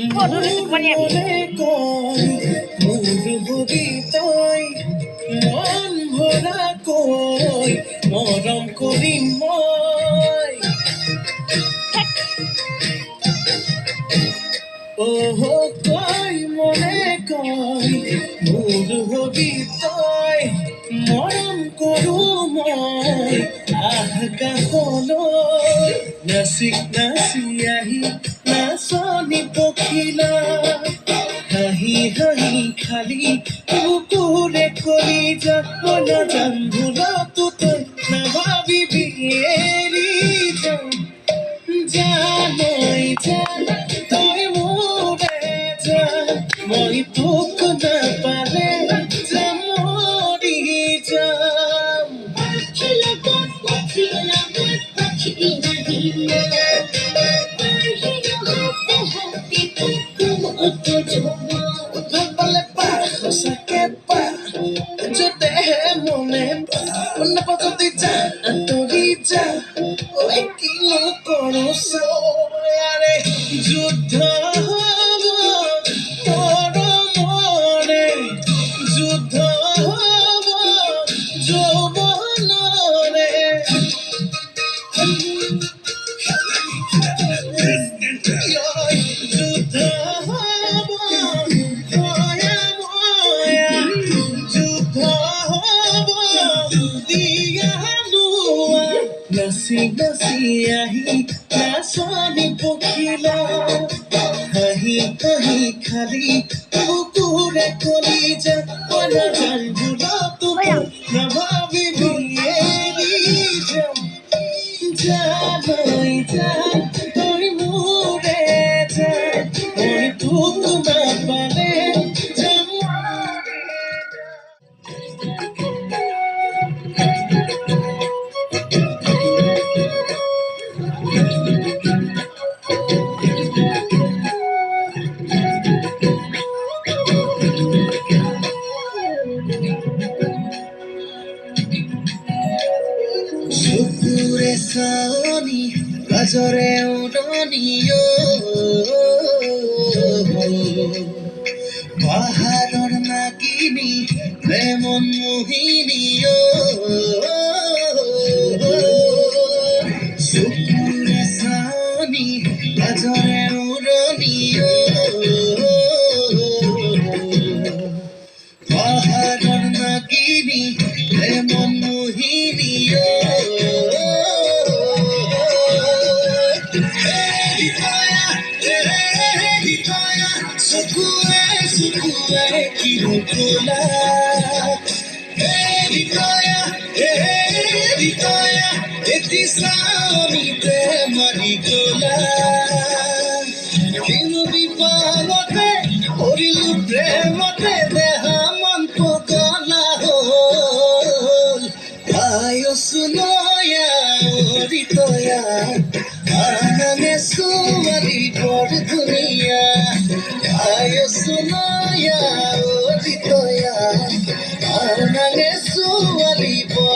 মনে কয় মোর হবি তই মন ভরা কই মরম করিম মই ওহো কই মনে কই মোর হবি তই মরম করু মই আকাশলৈ নাচিক নাচি আহি নাচনি পখিলা হাঁহি হাঁহি খালি কুকুৰে কৰি যা মই নাজান ভুলতো তই নাভাবিবি এৰি যাম জানৈ জান তই মোৰে জান মই তোক নাপালে যাম মৰি যাম ভালপালে পা সঁচাকে পা য'তেহে মনে পা নাপাজতি যা আঁতৰি যা ঐ কিনো কৰোঁ চাৰে যুদ্ধ হ'ব মৰমৰে যুদ্ধ হ'ব যৌৱনৰে যুদ্ধ হ'ব ময়া ময়া যুদ্ধ হ'ব দিয়া লোৱা নাচি নাচি আহি নাচনি পখিলা হাঁহি হাঁহি খালি কুকুৰে কলি যা মই নাজান ভুলতো নাভাবিবি এৰি যাম জানৈ জান তই মোৰে জান মই তোক নাপালে যাম চকুৰে চাৱনি লাজৰে উৰণিও পাহাৰৰ নাগিনী প্ৰেমন মোহিনীও চকুৰে চাৱনি লাজৰে উৰণিও পাহাৰৰ নাগিনী প্ৰেমন মোহিনীও চকুৱে কিনো কলা এটি চামিতে মাৰি গলা কিনো বিপাঙতে কৰিলো প্ৰেমতে দেহা মন পগলা হ'ল আয়ুসু নয়া অৰিতয়া আননে ছোৱালী বৰ ধুনীয়া আয়ুসু নয়া অৰিতয়া আননে ছোৱালী বৰ